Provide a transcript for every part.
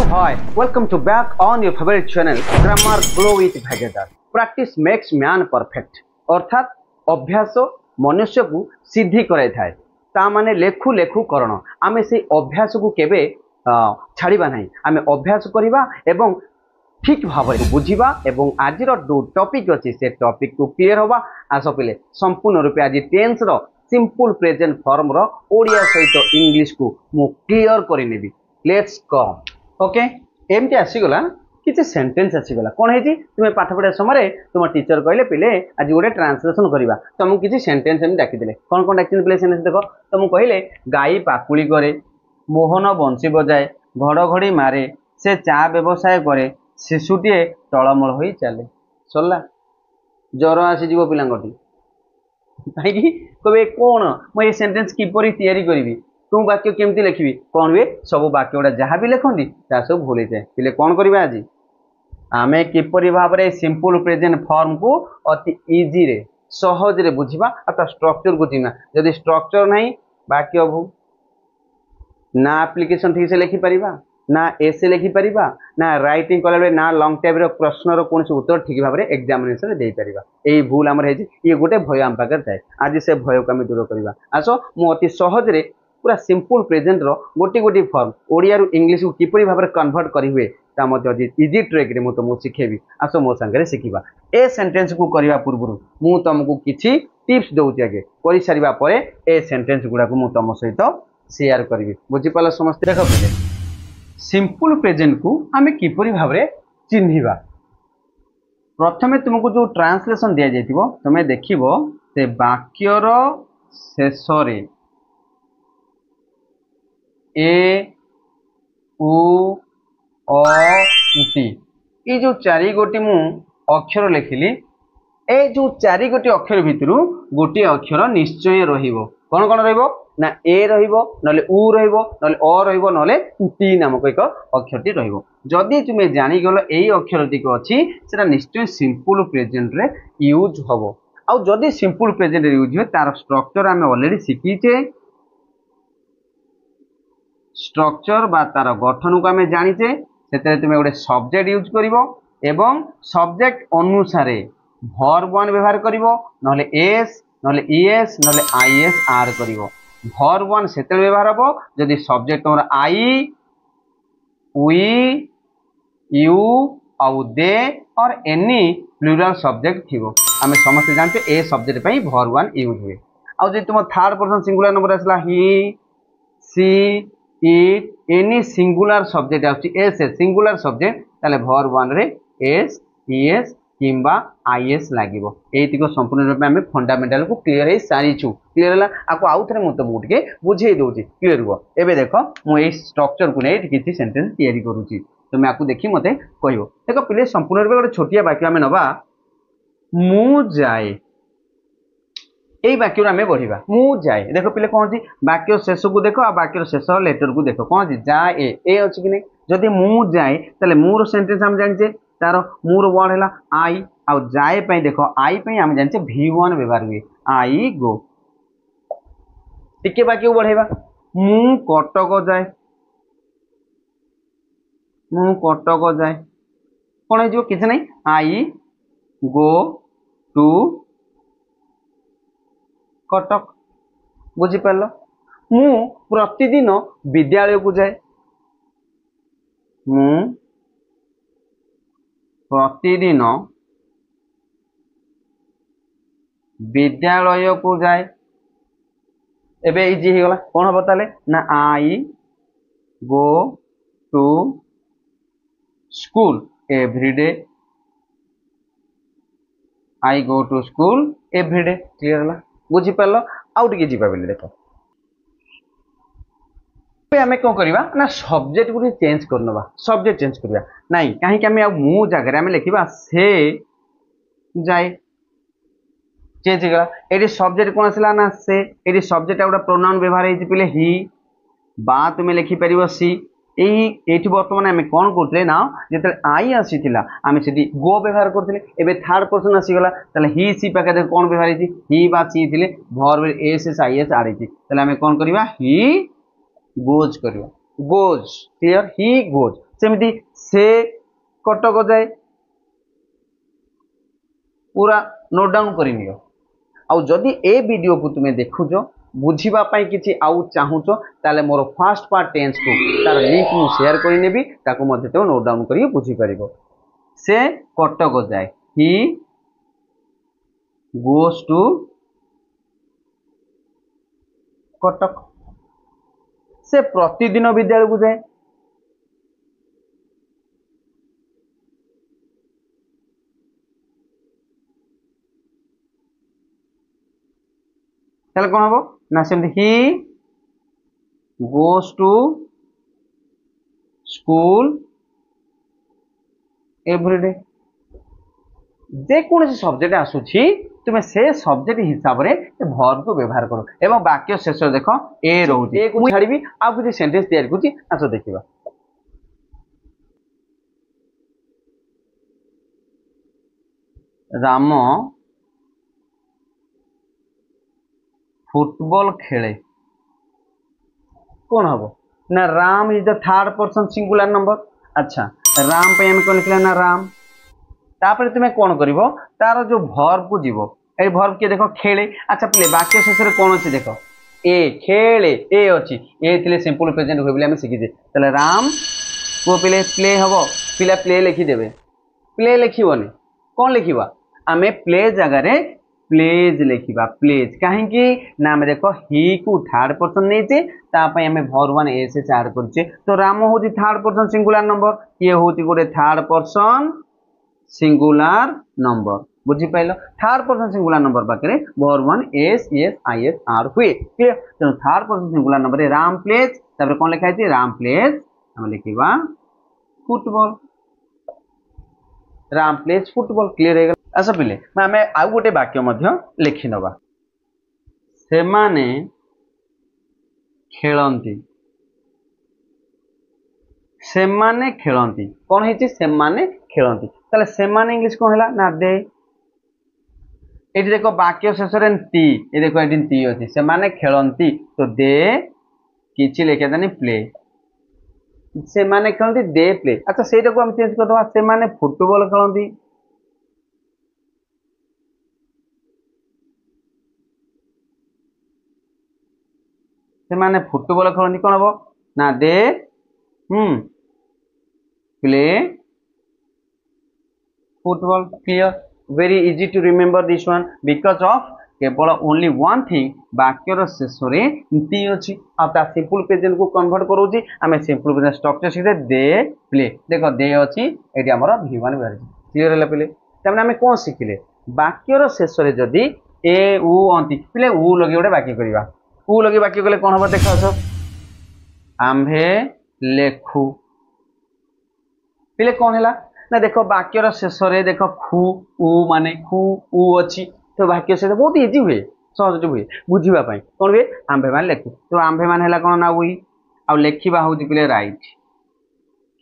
Hi, welcome to back on your favorite channel Grammar Glow with Bhagadar. Practice makes man perfect. अर्थात अभ्यास मनुष्य को सिद्धि कराई थाए ता माने लेखु लेखु करण आमे से अभ्यास को केबे छाड़िबा नहीं आमे अभ्यास करिबा एवं ठीक भाव बुझा एवं आज जो टॉपिक अच्छी से टॉपिक को क्लियर होगा आस पे संपूर्ण रूपे आज टेंस रो सिंपल प्रेजेंट फॉर्म रो ओडिया सहित इंग्लिश को मु क्लियर करिनेबी लेट्स कम ओके एमती आसीगला किसी सेंटेंस आसीगला कौन है तुम्हें पाठ पढ़ा समय तुम टीचर कहले पिले आज गोटे ट्रांसलेशन करवा तुमको किसी सेंटेंस एम डाकिदे कौन कौन डाक पिले सेंटेंस देख तुमको कहले गाई पाकुड़ी करे मोहन बंशी बजाए घड़घड़ी मारे से चा व्यवसाय करे शिशुटे टलमल हो चले सरला ज्वर आसीज पिलाटी कहीं कहे कौन मुझे सेंटेंस किपर या तू वाक्य केमती लिखी कौन हुए सब वाक्य गुड़ा जहाँ भी लिखती सब भूल जाए पिले कौन करवा आज आमे किपरि भाव में सिंपल प्रेजेंट फॉर्म को अति इजी रे सहज रे बुझिबा अथवा स्ट्रक्चर को चिन्हा जदि स्ट्रक्चर नहीं वाक्य भू ना एप्लिकेशन ठीक से लिखि परिबा ना एसे लिखि परिबा ना राइटिंग कला बेले ना लॉन्ग टाइप रो प्रश्न रो कोन उत्तर ठीक भाव में एग्जामिनेशन दे परिबा एई भूल हमर हे ये गोटे भय आम पाकर थाए आज से भय को आम दूर करवा आसो मु अति सहज रे पूरा सिंपल प्रेजेंट रो गोटी गोटी फॉर्म ओडिया रु इंग्लिश को किपरि भाव में कन्वर्ट करी हुए ता मते इजी ट्रिक रे मु तुमको शिखेबी आसो मो संगे शिखिबा ए सेंटेंस को करबा पूर्व मु तुमको किछि टिप्स दउछि आगे करि सारिबा परे ए सेंटेंस गुडा को मु तुम सहित शेयर करबी बुझि पाला समस्त देख पहिले सिंपल प्रेजेंट को हमें किपरि भाव में चिन्हिबा प्रथमे तुमको जो ट्रांसलेशन दिया जाइतिबो तमे देखिबो से वाक्यर शेष रे ए उ अ टी ये जो चारि गोटी मु अक्षर लिखिली ए जो चारि गोटी अक्षर भितरु गोटी अक्षर निश्चय रहिबो कौन कौन रहिबो ना ए रहिबो नले उ रहिबो नले अ रहिबो नले टी नामक एक अक्षरटी रहिबो जदि तुमे जानि गलो एई अक्षरटी को अछि सेटा निश्चय सिंपल प्रेजेंट रे यूज हबो आ जदि सिंपल प्रेजेंट रे यूज हो तार स्ट्रक्चर आमे ऑलरेडी सिखिचे स्ट्रक्चर बा तार गठन को आमे जानिचे सेते तुमे गोटे सब्जेक्ट यूज करिवो एवं सब्जेक्ट अनुसार वर्ब वन व्यवहार करिवो नले एस नले ईएस नले आईएस आर करिवो वर्ब वन सेते व्यवहार हबो जदि सब्जेक्ट तोर आई वी यू आउ दे और एनी प्लूरल सब्जेक्ट थिवो आमे समस्त जानते ए सब्जेक्ट पई वर्ब वन यूज हुए आ जे तुम थर्ड पर्सन सिंगुलर नंबर आसला he she it any singular subject आउची एस सिंगुलर सब्जेक्ट ताले वर्ब वन रे एस ईएस किंबा आईएस लागिवो एति को संपूर्ण रूप में हमें फंडामेंटल को क्लियर हे सारीछु क्लियर हला आको आउ थरे मत बुटके बुझेई दोची क्लियर हो एबे देखो मु ए स्ट्रक्चर को नै किछि सेंटेंस तयारी करूची तुमे आको देखि मते कहिवो देखो पिले संपूर्ण रूप गोटे छोटिया वाक्य हमें नबा मु जाए यही वाक्य आम बढ़िया मु जाए देख पिले कौन अच्छी वाक्य शेष को देख आ वाक्य शेष लेटर को देख कौन अच्छी जाए ए अच्छी कि नहीं जदि मु जाए ताले मुर सेंटेंस हम जानिचे तार मुर वर्ड है आई आ जाए पई देख आई पई हम जानिचे V1 व्यवहार हुए आई गो टिके वाक्य बढ़ेबा मु कटक जाए मु कटक जाए कौन है किसी नहीं आई गो टू कटक बुझिपार मु प्रतिदिन विद्यालय को जाए मु प्रतिदिन विद्यालय को जाए एबे इजी हो गला कौन हम ताले ना I go to school every day I go to school every day clear हला बुझिपार आउ टिके जीवा बेले देख आम कौन करवा ना सब्जेक्ट को चेंज करनवा सब्जेक्ट चेंज करवा नाई कहीं आम मु जगह आम लिखा से जाए चेंज होगा ये सब्जेक्ट कौन आसला ना से ये सब्जेक्ट गोटे प्रोनाउन व्यवहार हो पे ही बा तुम्हें लिखिपर सी ये बर्तमान आम कौन करते ना जो आई आसी आम से गो व्यवहार करते थर्ड पर्सन आसीगला ही सी पाखे कौन व्यवहार ही बा सी थे भर एस एस आई एस आड़ आम कौन करवा ही गोज करवा गोज क्लियर ही गोज सेमती से कटक जाए पूरा नोट डाउन कर नियो। आउ जदि ए वीडियो को तुम देखुच बुझीबा पई किछि आउ चाहुच ताले मोर फर्स्ट पार्ट टेंस को तार लिंक मु शेयर करि नेबी ताको मध्ये तो नोट डाउन करी बुझी परिबो। से कटक जाए ही गोस टू कटक। से प्रतिदिन विद्यालय को जाए ताले कौन हम ना सेमती ही गोस टू स्कूल एवरीडे। जेको सब्जेक्ट आसूची तुम से सब्जेक्ट हिसाब से वर्ब को व्यवहार करो एवं वाक्य शेष देख ए रोचे ए को छाड़ी आ कुछ सेंटेंस तैयारी करूँ आस देखा। राम फुटबॉल खेले कौन हम ना Ram is the third person singular number. अच्छा राम पे हम कौन लिखला ना राम तापर तुम कौन कर तार जो भर्ब को जीव ए भर्ब किए देख खेले। अच्छा पिले वाक्य शेष में कौन अच्छी देख ए खेले ए अच्छी ए थे सिंपल प्रेजेंट हुए बोली शिखीजे तेल राम को पिले प्ले हम पिला प्ले लिखिदेवे प्ले लिखनी कौन लिखा आम प्ले जगार प्लेज लिखा प्लेज कहीं ना आम देख ही को थर्ड पर्सन नहीं आम भर एस एच आड करे तो राम हूँ थर्ड पर्सन सिंगुलर नंबर ये हूँ गोटे थर्ड पर्सन सिंगुलर नंबर बुझीपाल। थर्ड पर्सन सिंगुलर नंबर पाखे verb one S S I S आर हुए क्लियर। तेणु third person singular number Ram plays तापर कौन लिखाई राम प्लेज आम लिखा football Ram plays football clear हो गला। अच्छा पिले आम आउ गोटे वाक्य लिखि नवा सेमाने खेलती सेमाने खेलती कौन है सेमाने खेलती ताले सेमाने इंग्लिश कौन है ना दे ये देखो वाक्य शेष ती ये देखो ये ती अच्छी सेमाने खेलती तो दे किछि लिखे देनी प्ले सेमाने खेलती दे प्ले। अच्छा सेटा को हम चेंज कर दवा सेमाने फुटबॉल खेलती सेमाने फुटबॉल खेलती कौन हम ना they play football clear very easy to remember this one because of केवल ओनली वन थिंग वाक्यर शेष ती अच्छी आ सिंपल प्रेजेंट को कन्वर्ट करूँ आम सिंपल प्रेजेंट स्ट्रक्चर सीधे दे प्ले देख दे अच्छी ये आम V1 क्लियर है पे तमें आम कौन शिखिले वाक्यर शेष जदि ए उ अंति पे उ लगे गोटे वाक्य करवा उ लगे वाक्य कले कौन हम देख आम्भे लेखु पे कौन है ना देख वाक्यर शेष देख खु उ माने खु उ अच्छी तो वाक्य शेष बहुत इजी हुए सहज हुए बुझापी कौन हुए आंभे मान लेखु तो आंभे मान है कौन ना उई आ लेखा हूँ पे राइट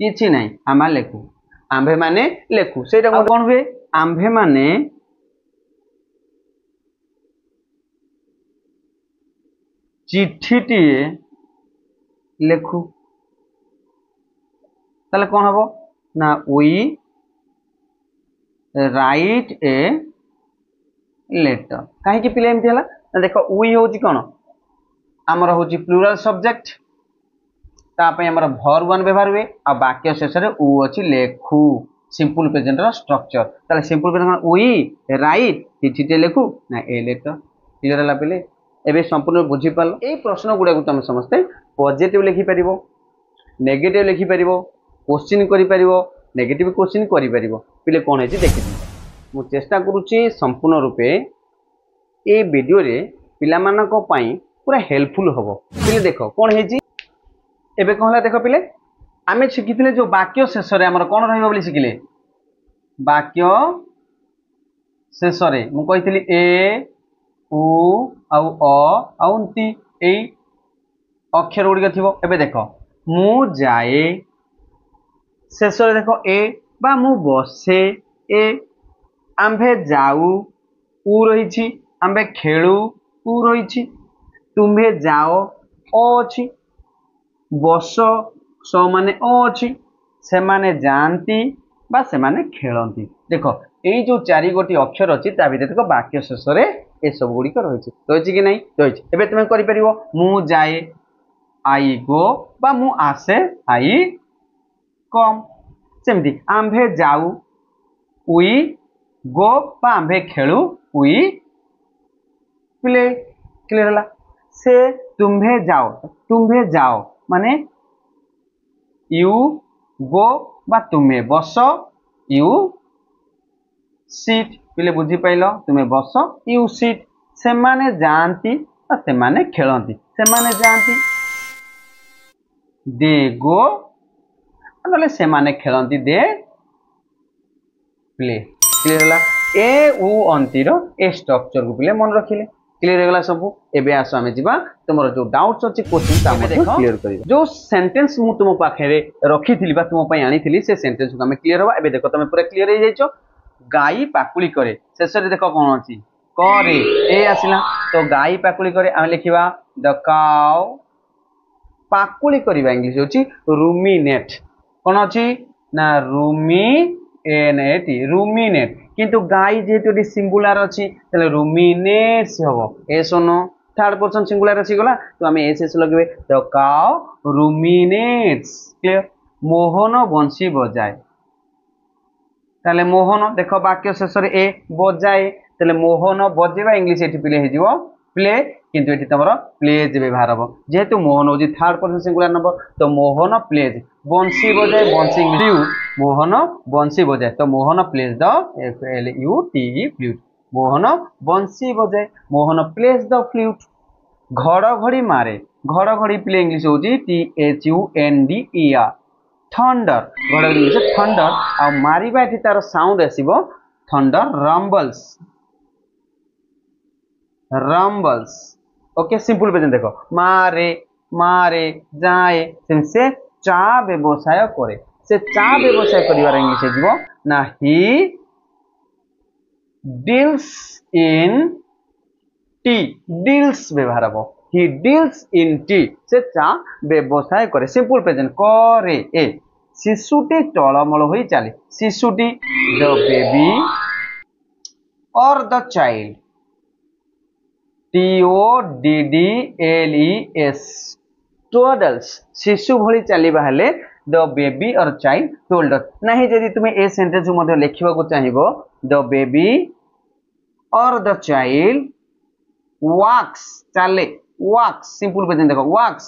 किसी ना आम लेखु आंभे माने लेखु से कौन हुए आंभे माने चिठीटीए लेखु ताले कौन हम ना वी राइट ए लेटर कहीं पिले एमती है ना देख वी हूँ कौन आमर हूँ प्लूराल सब्जेक्ट तापाई आमर भर वन व्यवहार हुए आ वाक्य शेष में उ अच्छी लेखु सिंपल प्रेजेंट स्ट्रक्चर ताले सिंपल प्रेजेंट वी राइट चिठीटे लेखु ना ए लेटर क्लियर है पे एवं संपूर्ण बुझीपाल ये प्रश्न गुड़ा तुम समस्ते पॉजिटिव लिखिपर नेगेटिव लिखिपर क्वेश्चन कर नेगेटिव क्वेश्चन कर कौन है देखी मु चेष्टा करुच्ची संपूर्ण रूपे ये वीडियो रे पिलामानक पई पूरा हेल्पफुल हम पे देख कौन है एबे कौन है देख पिले आम शिखी जो वाक्य शेष आमर कौन रही शिखिले वाक्य शेष मुझी ए उ आउती अक्षर गुड़िक थी एबे देख मु जाए शेष देख ए बा मु बसे ए आंभे जाऊ उ रही आंभे खेलु उ रही तुम्भे जाओ अ अच्छी बस स माने अ अच्छी सेमाने जाती बा सेमाने खेलती देख यही जो चारि गोटी अक्षर अच्छी ता भीतर देख वाक्य शेष में ये सब गुड़िक रही कि नहीं रही एवं तुम कर मु जाए आई गो बा मु आसे आई कम सेमती आम्भे जाऊ उई गो बा आम्भे खेलु उई प्ले क्लियर है से तुम्भे जाओ माने यू गो बा तुम्हें बस यू सीट पिले बुझी पाइल तुम्हें बस यू सीट से माने जाती से माने खेलती से माने जाती दे गो ना से माने खेलती दे प्ले क्लियर है ए उ अंतिर ए स्ट्रक्चर को पिले मन रखिले क्लियर हो गला सब एबे आसो आमे जिबा तुमरो जो डाउट्स अछि क्वेश्चन ता मते क्लियर करियो जो सेंटेंस मु तुम पाखे रखी थिली बा तुम पई आनी थिली से सेंटेंस को आमे क्लियर होबा एबे देखो तुम पूरा क्लियर हो जाइछो गाई पाकुली करे शेष रे देखो कोन अछि करे ए आसिला तो गाई पाकुली करे आमे लिखिबा द काउ पाकुली करिबा इंग्लिश होछि रुमिनेट कोन अछि ना रुमिनेट रुमिनेट किंतु गाई जेहेतु सिंगुलर अच्छी रुमिनेट्स हम ए सुनो थर्ड पर्सन सिंगुलर अच्छी गला तो आम एस एस लगे द काउ रुमिनेट्स क्लियर मोहन बंशी बजाए ताले मोहन देख वाक्य शेष में ए बजाए ताले मोहन बजेबा इंग्लिश ये प्ले हो प्ले किंतु ये तुम प्लेज व्यवहार हम जेहेतु मोहन हूँ थर्ड पर्सन सिंगुलर नंबर तो मोहन प्लेज बंशी बजाए बंशी मोहन बंशी बजाए तो Mohan plays the flute Mohan बंशी बजाए मोहन प्लेज द फ्लूट घड़घड़ी मारे घड़घड़ी प्ले इंग्लिश हूँ THUNDER थंडर घड़घड़ी इंग्लिश थंडर आ मारिबा एठी तार साउंड आसीबो thunder rumbles rumbles okay simple present देखो मारे मारे जाए से चा व्यवसाय करे से चा व्यवसाय करिवार इंग्लिश जीवो ना he deals in T deals व्यवहार हम ही डील्स इन टी से चा व्यवसाय करे सिंपल प्रेजेंट करे ए शिशुटी टळमळ होई चले शिशुटी द बेबी और द चाइल्ड TODDLES टोडल्स शिशु भली चलवा हेले द बेबी और चाइल्ड टोल्ड नहीं जदि तुम ए सेंटेंस को लिखा को चाहिए द बेबी और द चाइल्ड वॉक्स चले वॉक्स सिंपल प्रेजेंट देखो walks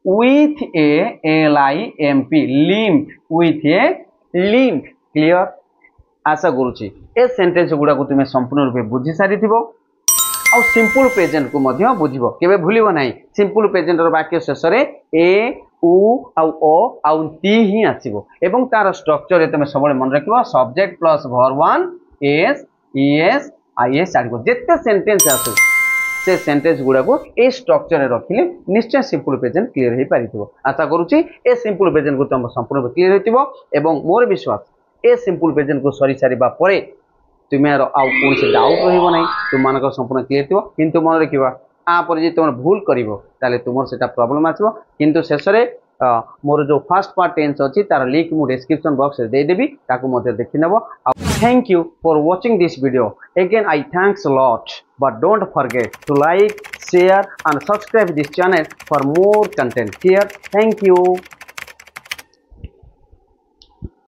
with a LIMP limp with a limp clear आशा करुच्ची ए सेंटेंस गुड़ा को तुम्हें संपूर्ण रूपे बुझी सारी थी आउ सिंपल प्रेजेंट को मध्य बुझिबो केबे भूलिबो नाही सिंपल प्रेजेंट रो वाक्य शेष रे ए उ आउ ओ आउ ती ही आसीबो एवं तार स्ट्रक्चर रे तमे सबले मन रखिबो subject plus verb 1 S ES IES आडको जेते सेंटेंस आसु से सेंटेंस गुड़ा को ए स्ट्रक्चर रे रखिले निश्चय सिंपल प्रेजेंट क्लियर हे पारिथिबो आशा करूची ए सिंपल प्रेजेंट को तुम संपूर्ण क्लियर हेतिबो एवं मोर विश्वास ए सिंपल प्रेजेंट को सरी सारिबा परे तुम्हें आउ कौन से डाउट रहिबो नाही तुम मानक संपूर्ण क्लियर थिबो किंतु मन रखिबा आ पर जे तुम भूल करिवो ताले तुमर सेटा प्रॉब्लम आछबो किंतु शेष रे मोर जो फर्स्ट पार्ट टेंस अछि तार लिंक मु डिस्क्रिप्शन बॉक्स रे दे देबी ताकू मध्ये देखि नेबो thank you for watching this video again I thanks a lot but don't forget to like share and subscribe this channel for more content here thank you.